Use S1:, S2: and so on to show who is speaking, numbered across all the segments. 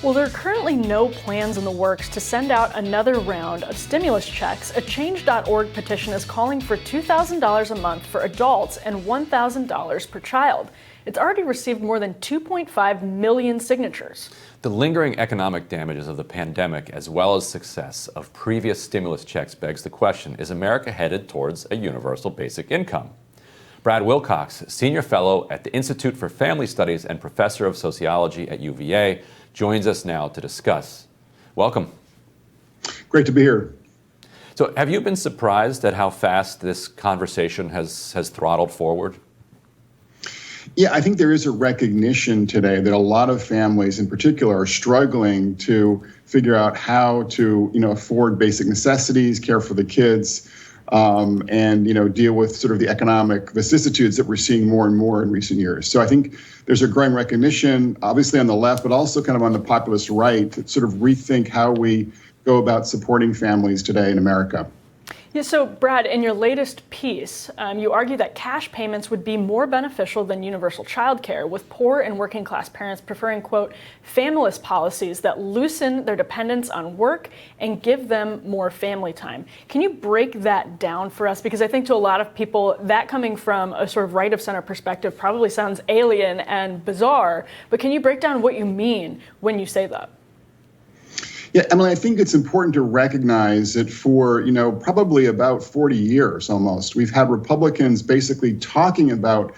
S1: Well, there are currently no plans in the works to send out another round of stimulus checks. A Change.org petition is calling for $2,000 a month for adults and $1,000 per child. It's already received more than 2.5 million signatures.
S2: The lingering economic damages of the pandemic, as well as success of previous stimulus checks, begs the question, is America headed towards a universal basic income? Brad Wilcox, Senior Fellow at the Institute for Family Studies and Professor of Sociology at UVA, joins us now to discuss. Welcome.
S3: Great to be here.
S2: So have you been surprised at how fast this conversation has throttled forward?
S3: Yeah, I think there is a recognition today that a lot of families in particular are struggling to figure out how to, afford basic necessities, care for the kids, and deal with sort of the economic vicissitudes that we're seeing more and more in recent years. So I think there's a growing recognition, obviously on the left, but also kind of on the populist right, to sort of rethink how we go about supporting families today in America.
S1: Yeah, so Brad, in your latest piece, you argue that cash payments would be more beneficial than universal childcare, with poor and working class parents preferring, quote, familist policies that loosen their dependence on work and give them more family time. Can you break that down for us? Because I think to a lot of people, that coming from a sort of right of center perspective probably sounds alien and bizarre, but can you break down what you mean when you say that?
S3: Yeah, Emily, I think it's important to recognize that for, probably about 40 years almost, we've had Republicans basically talking about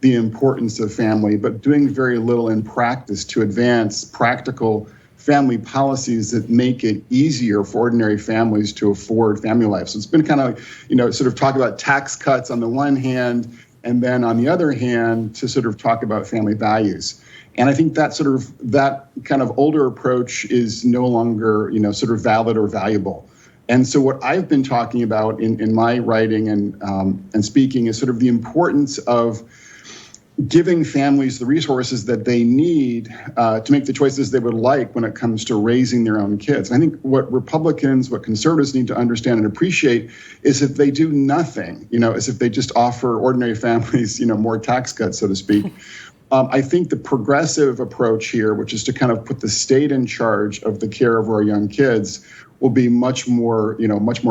S3: the importance of family, but doing very little in practice to advance practical family policies that make it easier for ordinary families to afford family life. So it's been kind of, sort of talk about tax cuts on the one hand, and then on the other hand, to sort of talk about family values. And I think that kind of older approach is no longer, sort of valid or valuable. And so what I've been talking about in my writing and speaking is sort of the importance of giving families the resources that they need to make the choices they would like when it comes to raising their own kids. I think what Republicans, what conservatives need to understand and appreciate is if they do nothing, as if they just offer ordinary families, more tax cuts, so to speak. I think the progressive approach here, which is to kind of put the state in charge of the care of our young kids, will be much more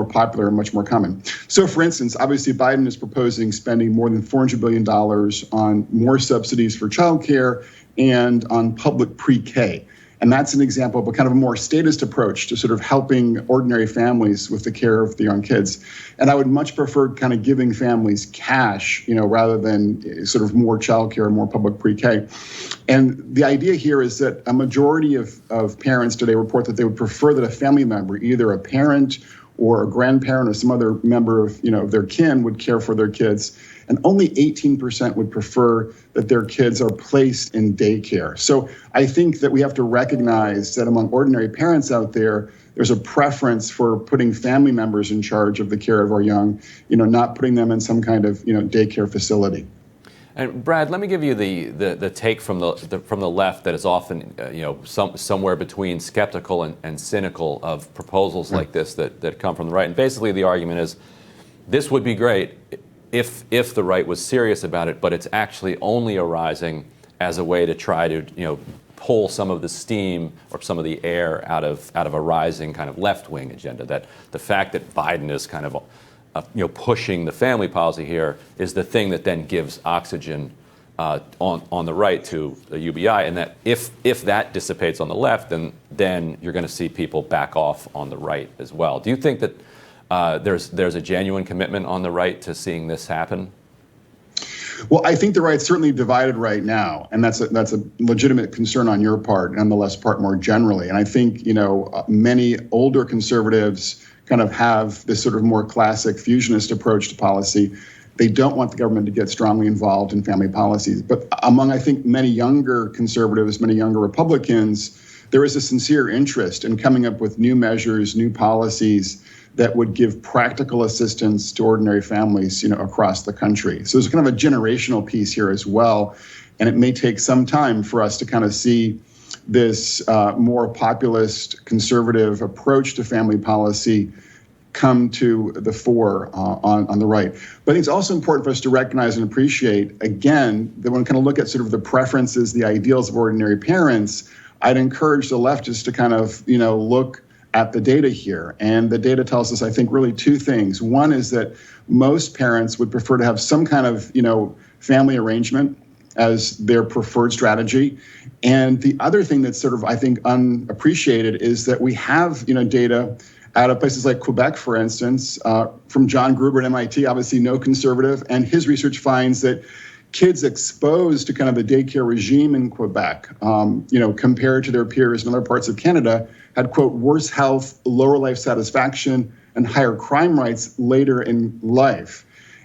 S3: popular and much more common. So, for instance, obviously Biden is proposing spending more than $400 billion on more subsidies for childcare and on public pre-K. And that's an example of a kind of a more statist approach to sort of helping ordinary families with the care of the young kids. And I would much prefer kind of giving families cash, rather than sort of more childcare, more public pre-K. And the idea here is that a majority of parents today report that they would prefer that a family member, either a parent or a grandparent or some other member of, their kin, would care for their kids. And only 18% would prefer that their kids are placed in daycare. So I think that we have to recognize that among ordinary parents out there, there's a preference for putting family members in charge of the care of our young, not putting them in some kind of, daycare facility.
S2: And Brad, let me give you the take from the left that is often, somewhere between skeptical and cynical of proposals like this that come from the right. And basically the argument is this would be great if the right was serious about it, but it's actually only arising as a way to try to, pull some of the steam or some of the air out of a rising kind of left-wing agenda. That the fact that Biden is kind of pushing the family policy here is the thing that then gives oxygen on the right to the UBI, and that if that dissipates on the left, then you're going to see people back off on the right as well. Do you think that there's a genuine commitment on the right to seeing this happen?
S3: Well, I think the right's certainly divided right now, and that's a legitimate concern on your part and on the left's part more generally. And I think, many older conservatives kind of have this sort of more classic fusionist approach to policy. They don't want the government to get strongly involved in family policies. But among, I think, many younger conservatives, many younger Republicans, there is a sincere interest in coming up with new measures, new policies that would give practical assistance to ordinary families, across the country. So there's kind of a generational piece here as well. And it may take some time for us to kind of see this more populist conservative approach to family policy come to the fore on the right. But I think it's also important for us to recognize and appreciate, again, that when we kind of look at sort of the preferences, the ideals of ordinary parents, I'd encourage the left just to kind of, look at the data here. And the data tells us, I think, really two things. One is that most parents would prefer to have some kind of, family arrangement as their preferred strategy. And the other thing that's sort of, I think, unappreciated is that we have, data out of places like Quebec, for instance, from John Gruber at MIT, obviously no conservative, and his research finds that kids exposed to kind of the daycare regime in Quebec, compared to their peers in other parts of Canada, had, quote, worse health, lower life satisfaction, and higher crime rates later in life.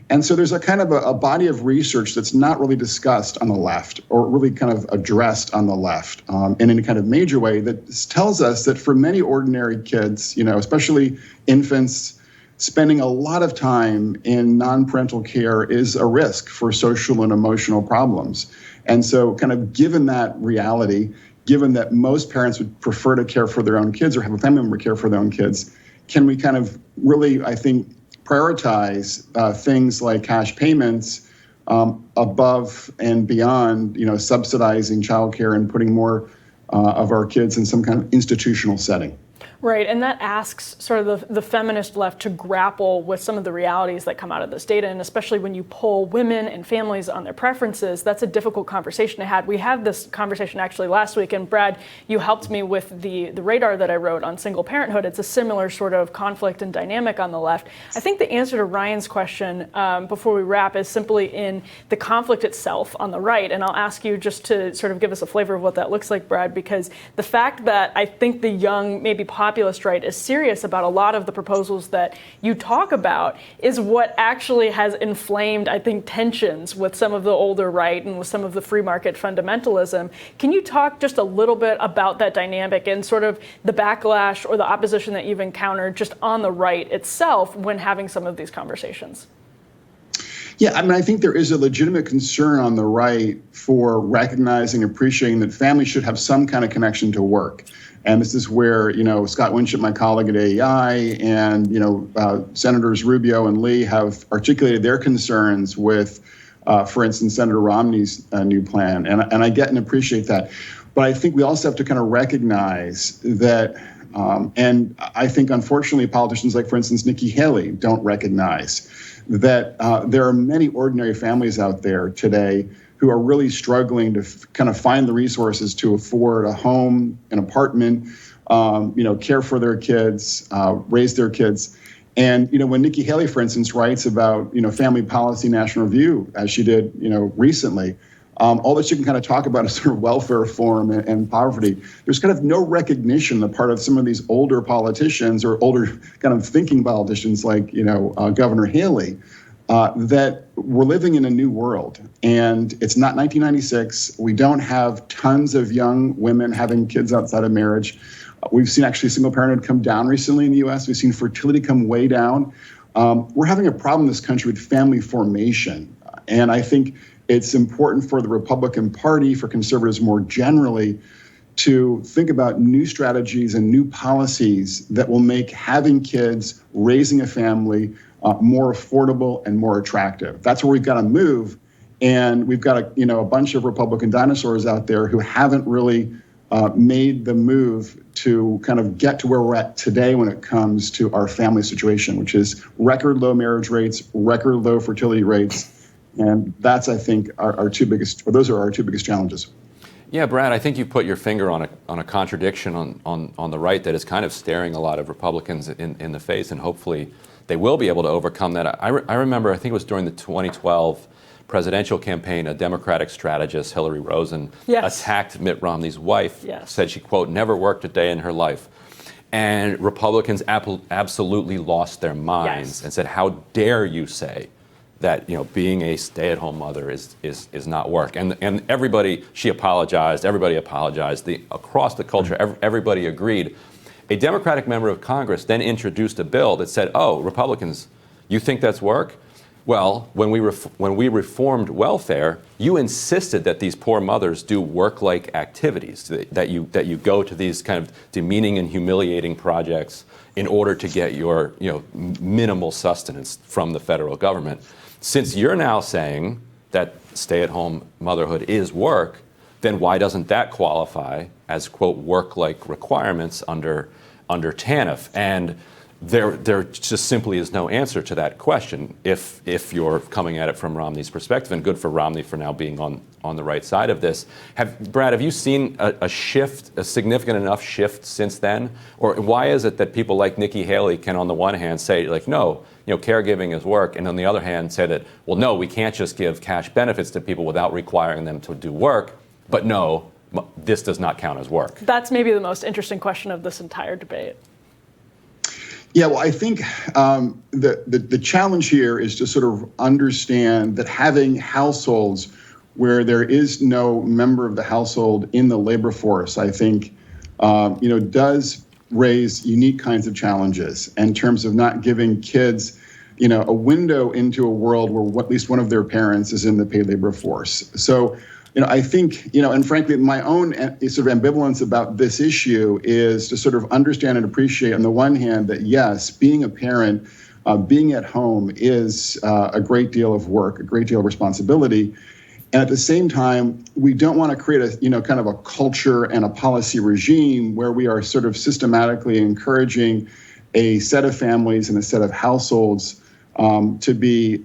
S3: And so there's a kind of a body of research that's not really discussed on the left, or really kind of addressed on the left in any kind of major way, that tells us that for many ordinary kids, especially infants, spending a lot of time in non-parental care is a risk for social and emotional problems. And so kind of given that reality, given that most parents would prefer to care for their own kids or have a family member care for their own kids, can we kind of really, I think, prioritize things like cash payments above and beyond, subsidizing childcare and putting more of our kids in some kind of institutional setting?
S1: Right, and that asks sort of the feminist left to grapple with some of the realities that come out of this data, and especially when you poll women and families on their preferences, that's a difficult conversation to have. We had this conversation actually last week, and Brad, you helped me with the radar that I wrote on single parenthood. It's a similar sort of conflict and dynamic on the left. I think the answer to Ryan's question before we wrap is simply in the conflict itself on the right, and I'll ask you just to sort of give us a flavor of what that looks like, Brad, because the fact that I think the young, maybe populist right is serious about a lot of the proposals that you talk about is what actually has inflamed, I think, tensions with some of the older right and with some of the free market fundamentalism. Can you talk just a little bit about that dynamic and sort of the backlash or the opposition that you've encountered just on the right itself when having some of these conversations?
S3: Yeah, I mean, I think there is a legitimate concern on the right for recognizing, appreciating that families should have some kind of connection to work. And this is where, Scott Winship, my colleague at AEI, and, Senators Rubio and Lee have articulated their concerns with, for instance, Senator Romney's new plan. And I get and appreciate that. But I think we also have to kind of recognize that, and I think, unfortunately, politicians like, for instance, Nikki Haley don't recognize that there are many ordinary families out there today who are really struggling to kind of find the resources to afford a home, an apartment, care for their kids, raise their kids. And, when Nikki Haley, for instance, writes about, Family Policy National Review, as she did, recently, all that she can kind of talk about is sort of welfare reform and poverty. There's kind of no recognition on the part of some of these older politicians or older kind of thinking politicians like, Governor Haley, that we're living in a new world. And it's not 1996. We don't have tons of young women having kids outside of marriage. We've seen actually single parenthood come down recently in the U.S. We've seen fertility come way down. We're having a problem in this country with family formation. And I think it's important for the Republican Party, for conservatives more generally, to think about new strategies and new policies that will make having kids, raising a family, more affordable and more attractive. That's where we've got to move. And we've got a bunch of Republican dinosaurs out there who haven't really made the move to kind of get to where we're at today when it comes to our family situation, which is record low marriage rates, record low fertility rates. And that's, I think, our two biggest challenges.
S2: Yeah, Brad, I think you put your finger on a contradiction on the right that is kind of staring a lot of Republicans in the face, and hopefully they will be able to overcome that. I remember, I think it was during the 2012 presidential campaign, a Democratic strategist, Hillary Rosen, attacked Mitt Romney's wife, said she, quote, never worked a day in her life. And Republicans absolutely lost their minds and said, how dare you say that being a stay-at-home mother is not work. And everybody, she apologized, everybody apologized. Across the culture, everybody agreed. A Democratic member of Congress then introduced a bill that said, oh, Republicans, you think that's work? Well, when we reformed welfare, you insisted that these poor mothers do work-like activities, that you go to these kind of demeaning and humiliating projects in order to get your minimal sustenance from the federal government. Since you're now saying that stay-at-home motherhood is work, then why doesn't that qualify as, quote, work-like requirements under TANF? And there just simply is no answer to that question if you're coming at it from Romney's perspective, and good for Romney for now being on the right side of this. Brad, have you seen a shift, a significant enough shift since then? Or why is it that people like Nikki Haley can on the one hand say, like, no, caregiving is work, and on the other hand say that, well, no, we can't just give cash benefits to people without requiring them to do work, but no, this does not count as work?
S1: That's maybe the most interesting question of this entire debate.
S3: Yeah, well, I think the challenge here is to sort of understand that having households where there is no member of the household in the labor force, I think, does raise unique kinds of challenges in terms of not giving kids, a window into a world where at least one of their parents is in the paid labor force. So, I think, and frankly, my own sort of ambivalence about this issue is to sort of understand and appreciate, on the one hand, that yes, being a parent, being at home is a great deal of work, a great deal of responsibility. And at the same time, we don't want to create a, kind of a culture and a policy regime where we are sort of systematically encouraging a set of families and a set of households to be,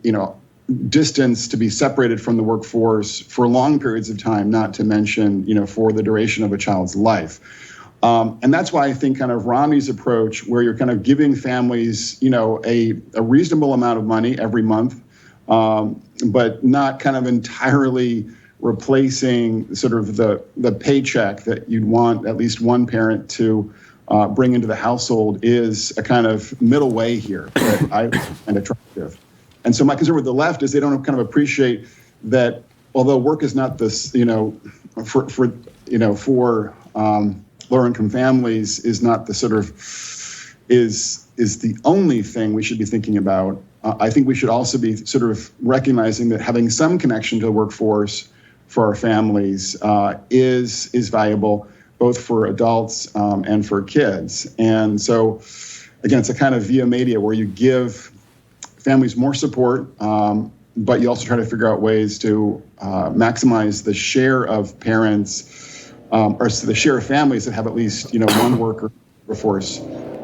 S3: distanced, to be separated from the workforce for long periods of time, not to mention, for the duration of a child's life. And that's why I think kind of Romney's approach, where you're kind of giving families, a reasonable amount of money every month, but not kind of entirely replacing sort of the paycheck that you'd want at least one parent to bring into the household, is a kind of middle way here that I find attractive. And so my concern with the left is they don't kind of appreciate that, although work is not this, for lower income families is not the sort of is the only thing we should be thinking about. I think we should also be sort of recognizing that having some connection to the workforce for our families is valuable, both for adults and for kids. And so, again, it's a kind of via media where you give families more support, but you also try to figure out ways to maximize the share of parents or the share of families that have at least one worker force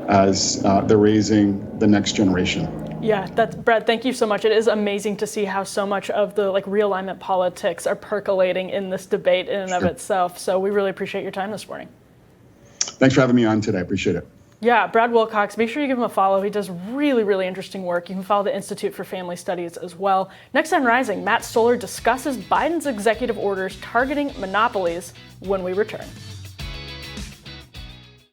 S3: as they're raising the next generation.
S1: Yeah, Brad, thank you so much. It is amazing to see how so much of the realignment politics are percolating in this debate in and of itself. So we really appreciate your time this morning.
S3: Thanks for having me on today. I appreciate it.
S1: Yeah, Brad Wilcox, make sure you give him a follow. He does really, really interesting work. You can follow the Institute for Family Studies as well. Next on Rising, Matt Stoller discusses Biden's executive orders targeting monopolies when we return.